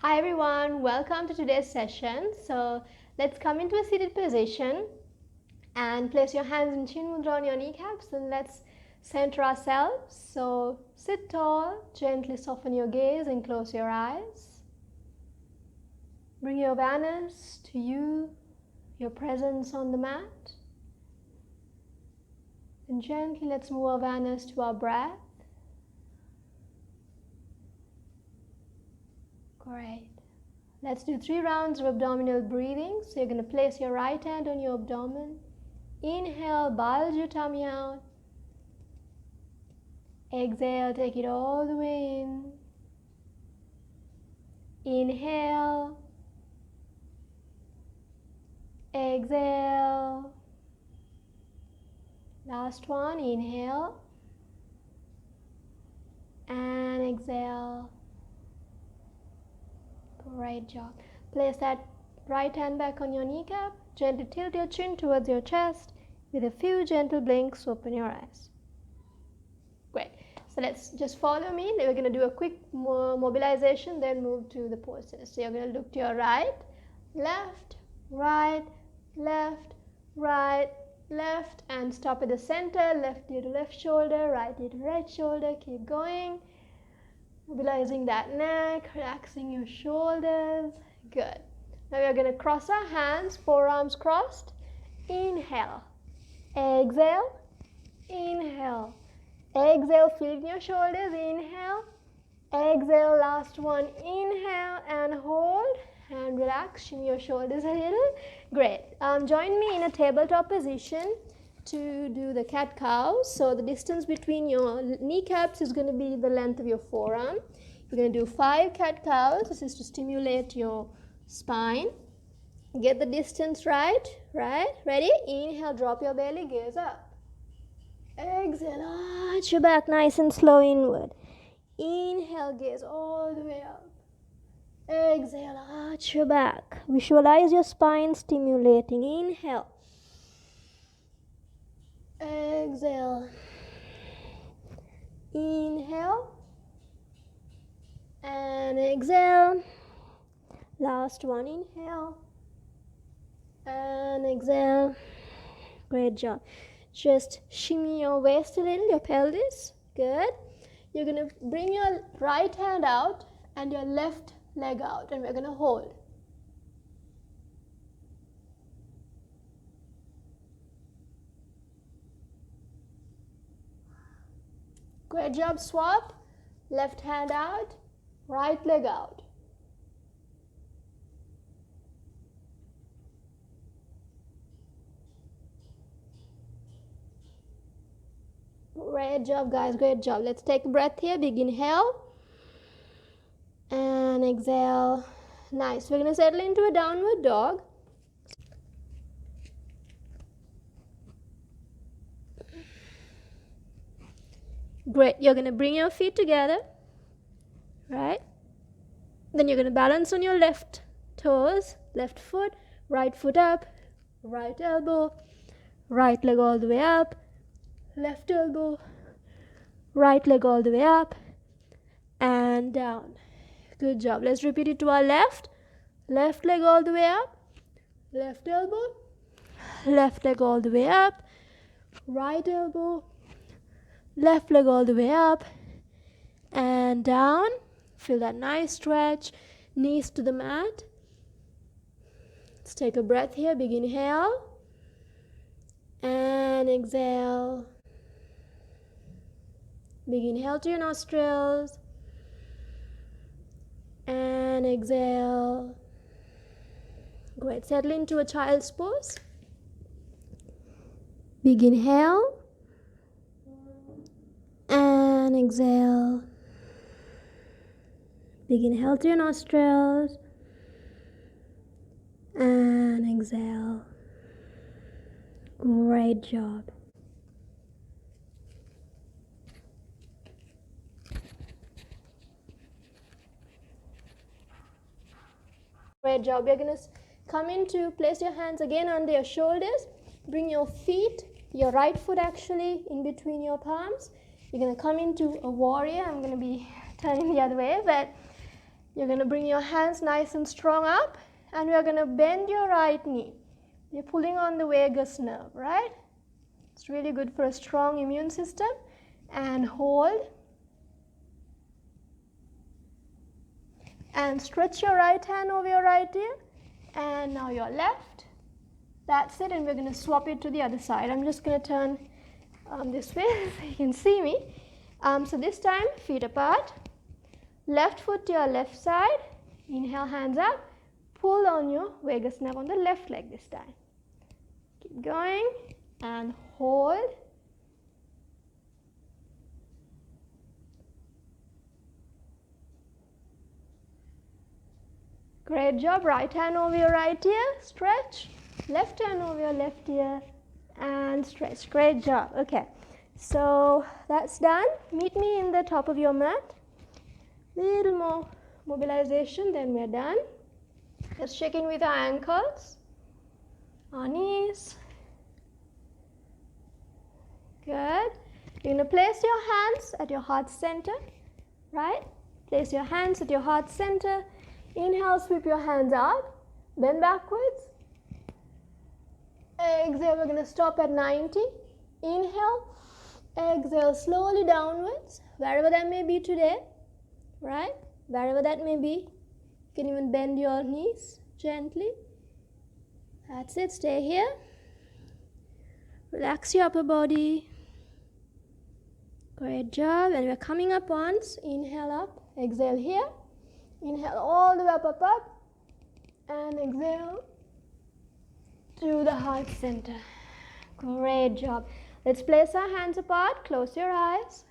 Hi everyone, welcome to today's session. So let's come into a seated position and place your hands in chin mudra on your kneecaps, and let's center ourselves. So sit tall, gently soften your gaze and close your eyes. Bring your awareness to you, your presence on the mat. And gently let's move awareness to our breath. Great. Let's do 3 rounds of abdominal breathing. So you're going to place your right hand on your abdomen. Inhale, bulge your tummy out. Exhale, take it all the way in. Inhale. Exhale. Last one, inhale. And exhale. Great job. Place that right hand back on your kneecap. Gently tilt your chin towards your chest. With a few gentle blinks, open your eyes. Great. So let's just follow me. Then we're going to do a quick mobilization, then move to the poses. So you're going to look to your right, left, right, left, right, left, and stop at the center. Left ear to left shoulder, right ear to right shoulder. Keep going. Mobilizing that neck, relaxing your shoulders. Good. Now we are going to cross our hands, forearms crossed. Inhale. Exhale. Inhale. Exhale, feel in your shoulders. Inhale. Exhale, last one. Inhale and hold. And relax, shimmy your shoulders a little. Great. Join me in a tabletop position to do the cat-cow. So the distance between your kneecaps is going to be the length of your forearm. You're going to do 5 cat-cows. This is to stimulate your spine. Get the distance right. Ready? Inhale, drop your belly, gaze up. Exhale, arch your back nice and slow inward. Inhale, gaze all the way up. Exhale, arch your back. Visualize your spine stimulating. Inhale. Exhale. Inhale. And exhale. Last one, inhale. And exhale. Great job. Just shimmy your waist a little, your pelvis. Good. You're going to bring your right hand out and your left leg out, and we're going to hold. Great job. Swap. Left hand out, right leg out. Great job, guys. Great job. Let's take a breath here. Big inhale. And exhale. Nice. We're going to settle into a downward dog. Great. You're going to bring your feet together. Right? Then you're going to balance on your left toes, left foot, right foot up, right elbow, right leg all the way up, left elbow, right leg all the way up, and down. Good job. Let's repeat it to our left. Left leg all the way up, left elbow, left leg all the way up, right elbow, left leg all the way up, and down. Feel that nice stretch. Knees to the mat. Let's take a breath here. Big inhale. And exhale. Big inhale to your nostrils. And exhale. Great. Settle into a child's pose. Big inhale. And exhale. Big inhale to your nostrils. And exhale. Great job. Great job. We're going to come into, place your hands again under your shoulders. Bring your feet, your right foot actually, in between your palms. You're going to come into a warrior. I'm going to be turning the other way, but You're going to bring your hands nice and strong up, and we're going to bend your right knee. You're pulling on the vagus nerve, right? It's really good for a strong immune system. And hold. And stretch your right hand over your right ear. And now your left. That's it, and we're going to swap it to the other side. I'm just going to turn this way so you can see me. So this time, feet apart. Left foot to your left side. Inhale, hands up. Pull on your vagus nerve on the left leg this time. Keep going and hold. Great job. Right hand over your right ear. Stretch. Left hand over your left ear and stretch. Great job. Okay, so that's done. Meet me in the top of your mat. Little more mobilization, then we're done. Just check in with our ankles, our knees. Good. You're going to place your hands at your heart center, right? Place your hands at your heart center. Inhale, sweep your hands out, bend backwards. Exhale, we're going to stop at 90. Inhale, exhale slowly downwards, wherever that may be today, right? Wherever that may be. You can even bend your knees gently. That's it, stay here. Relax your upper body. Great job. And we're coming up once. Inhale up, exhale here. Inhale all the way up, and exhale to the heart center. Great job. Let's place our hands apart. Close your eyes.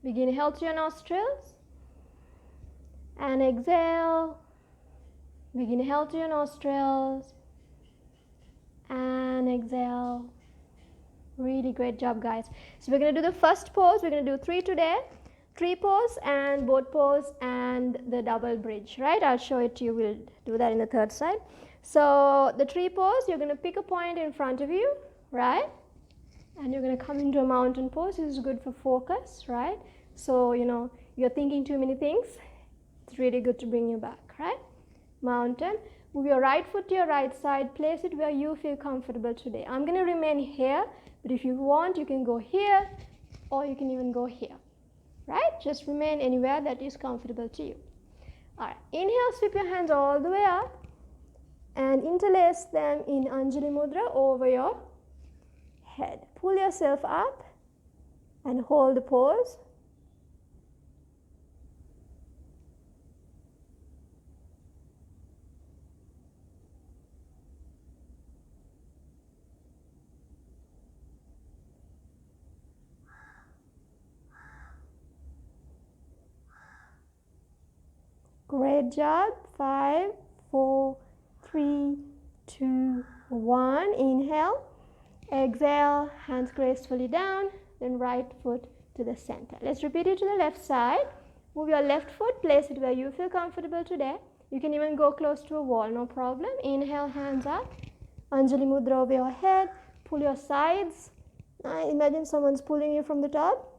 Begin, inhale through your nostrils. And exhale. Begin, inhale through your nostrils. And exhale. Really great job, guys. So we're going to do the first pose. We're going to do 3 today. Tree pose and boat pose and the double bridge, right? I'll show it to you. We'll do that in the third side. So the tree pose, you're going to pick a point in front of you, right? And you're going to come into a mountain pose. This is good for focus, right? So, you're thinking too many things. It's really good to bring you back, right? Mountain. Move your right foot to your right side. Place it where you feel comfortable today. I'm going to remain here, but if you want, you can go here or you can even go here, right? Just remain anywhere that is comfortable to you. All right. Inhale, sweep your hands all the way up and interlace them in Anjali Mudra over your head. Pull yourself up and hold the pose. Great job. 5, 4, 3, 2, 1. Inhale. Exhale. Hands gracefully down. Then right foot to the center. Let's repeat it to the left side. Move your left foot. Place it where you feel comfortable today. You can even go close to a wall. No problem. Inhale. Hands up. Anjali Mudra over your head. Pull your sides. Imagine someone's pulling you from the top.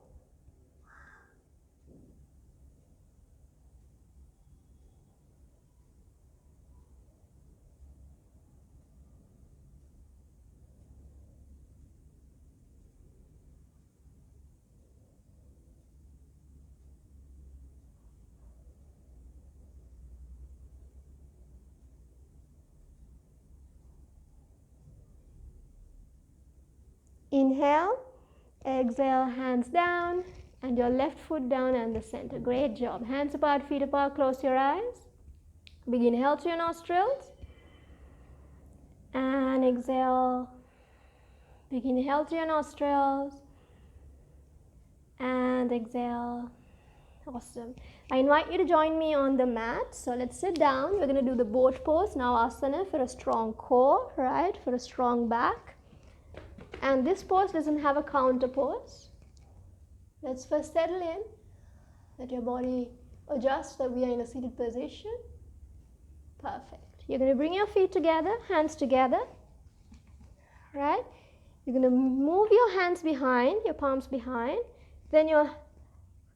Inhale, exhale, hands down, and your left foot down and the center. Great job. Hands apart, feet apart, close your eyes. Begin, inhale through your nostrils. And exhale. Begin, inhale through your nostrils. And exhale. Awesome. I invite you to join me on the mat. So let's sit down. We're going to do the boat pose, now asana, for a strong core, right? For a strong back. And this pose doesn't have a counter pose. Let's first settle in. Let your body adjust that we are in a seated position. Perfect. You're going to bring your feet together, hands together. Right? You're going to move your hands behind, your palms behind. Then your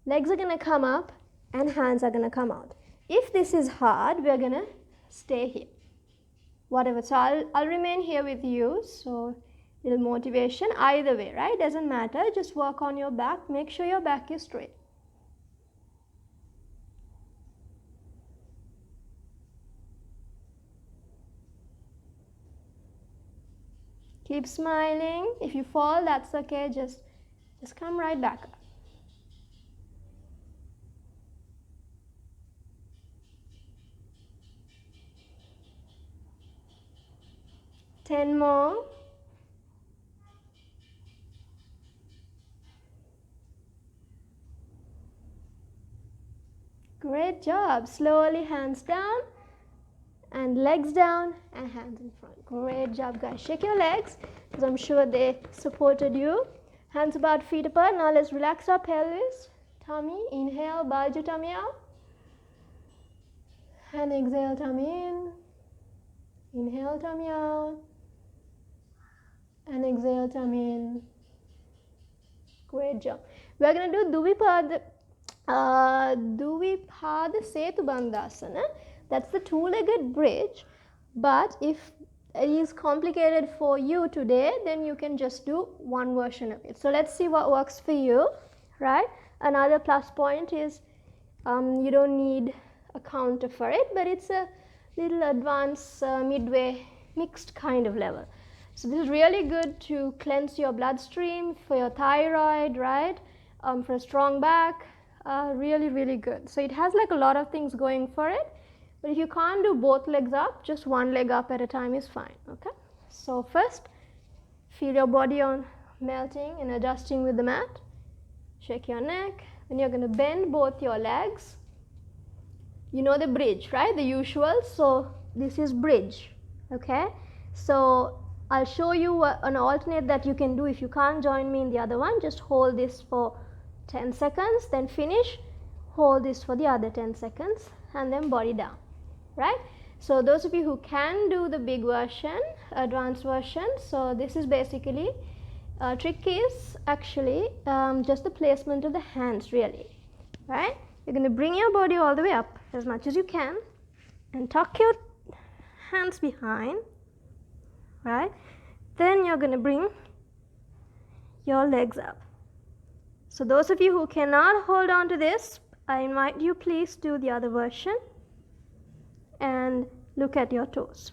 legs are going to come up and hands are going to come out. if this is hard, we're gonna stay here. Whatever, so I'll remain here with you, so little motivation either way, right? Doesn't matter, just work on your back, make sure your back is straight. Keep smiling. If you fall, that's okay, just come right back up. Ten more. Great job. Slowly hands down and legs down and hands in front. Great job, guys. Shake your legs because I'm sure they supported you. Hands apart, feet apart. Now let's relax our pelvis, tummy. Inhale, bulge your tummy out. And exhale, tummy in. Inhale, tummy out. And exhale, tummy in. Great job. We're going to do Dvipada Setu Bandhasana. That's the two-legged bridge. But if it is complicated for you today, then you can just do one version of it. So let's see what works for you, right? Another plus point is you don't need a counter for it, but it's a little advanced midway mixed kind of level. So this is really good to cleanse your bloodstream, for your thyroid, right? For a strong back, really, really good. So it has like a lot of things going for it. But if you can't do both legs up, just one leg up at a time is fine, okay? So first, feel your body on melting and adjusting with the mat. Shake your neck. Then you're going to bend both your legs. You know the bridge, right? The usual. So this is bridge, okay? So I'll show you an alternate that you can do if you can't join me in the other one. Just hold this for 10 seconds, then finish. Hold this for the other 10 seconds and then body down, right? So those of you who can do the big version, advanced version, so this is basically, trick is actually just the placement of the hands really, right? You're going to bring your body all the way up as much as you can and tuck your hands behind, right? Then you're going to bring your legs up. So those of you who cannot hold on to this, I invite you please do the other version and look at your toes.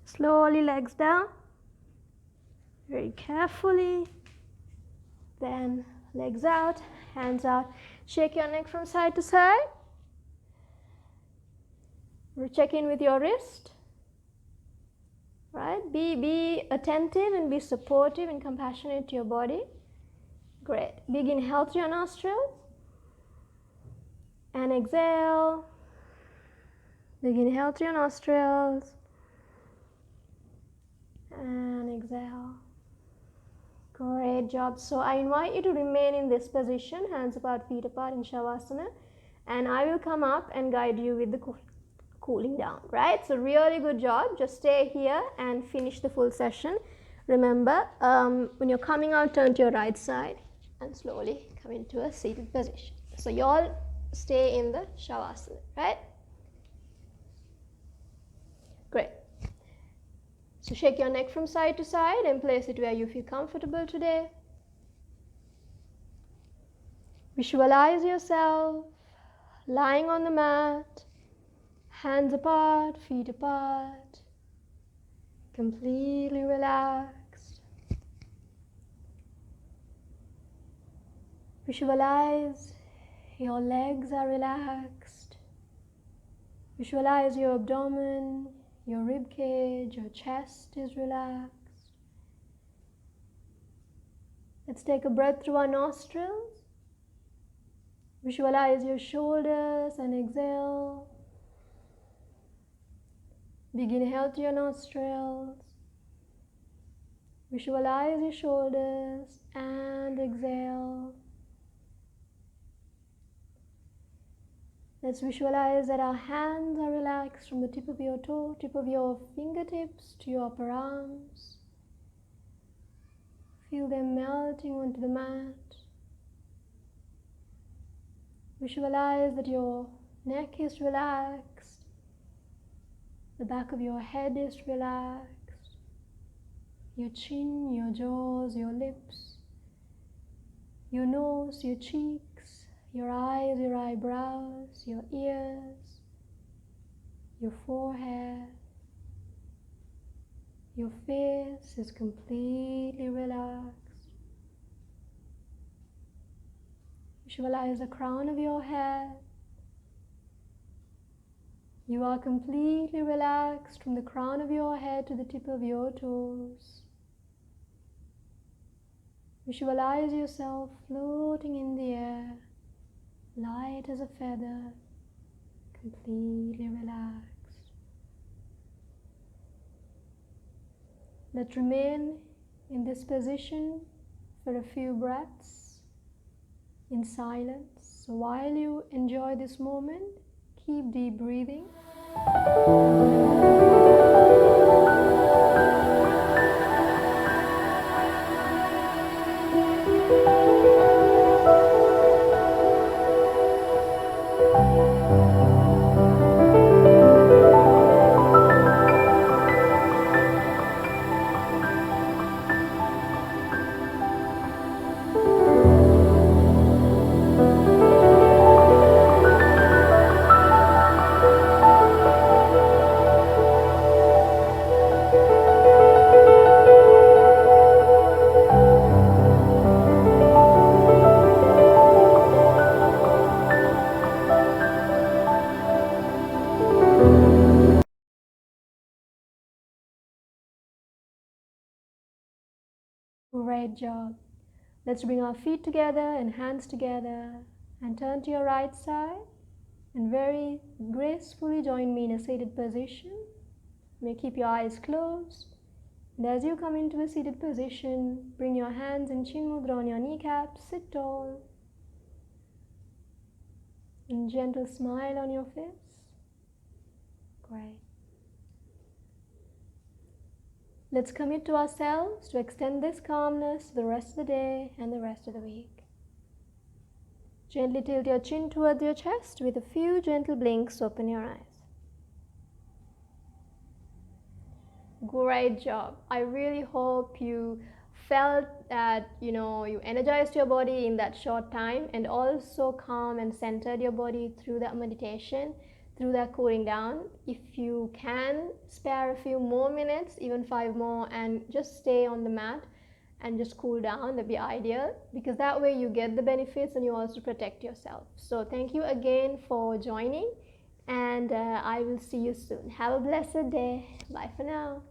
Slowly legs down, very carefully, then legs out, hands out. Shake your neck from side to side. Check in with your wrist, right? Be attentive and be supportive and compassionate to your body. Great. Big inhale through your nostrils and exhale. Big inhale through your nostrils and exhale. Great job. So I invite you to remain in this position, hands apart, feet apart in Shavasana, and I will come up and guide you with the cooling down, right? So really good job. Just stay here and finish the full session. Remember, when you're coming out, turn to your right side and slowly come into a seated position. So you all stay in the Shavasana, right? Great. So shake your neck from side to side and place it where you feel comfortable today. Visualize yourself lying on the mat, hands apart, feet apart, completely relaxed. Visualize your legs are relaxed. Visualize your abdomen, your rib cage, your chest is relaxed. Let's take a breath through our nostrils. Visualize your shoulders and exhale. Big inhale through your nostrils Visualize your shoulders and exhale. Let's visualize that our hands are relaxed from the tip of your toe, tip of your fingertips to your upper arms. Feel them melting onto the mat. Visualize that your neck is relaxed, the back of your head is relaxed, your chin, your jaws, your lips, your nose, your cheeks, your eyes, your eyebrows, your ears, your forehead. Your face is completely relaxed. Visualize the crown of your head. You are completely relaxed from the crown of your head to the tip of your toes. Visualize yourself floating in the air, light as a feather, completely relaxed. Let's remain in this position for a few breaths in silence. So while you enjoy this moment, keep deep breathing. Great job. Let's bring our feet together and hands together and turn to your right side and very gracefully join me in a seated position. You may keep your eyes closed. And as you come into a seated position, bring your hands in Chin Mudra on your kneecaps, sit tall, and gentle smile on your face. Great. Let's commit to ourselves to extend this calmness the rest of the day and the rest of the week. Gently tilt your chin towards your chest with a few gentle blinks. Open your eyes. Great job. I really hope you felt that you energized your body in that short time and also calm and centered your body through that meditation, through that cooling down. If you can spare a few more minutes, even 5 more, and just stay on the mat and just cool down, that'd be ideal, because that way you get the benefits and you also protect yourself. So thank you again for joining, and I will see you soon. Have a blessed day. Bye for now.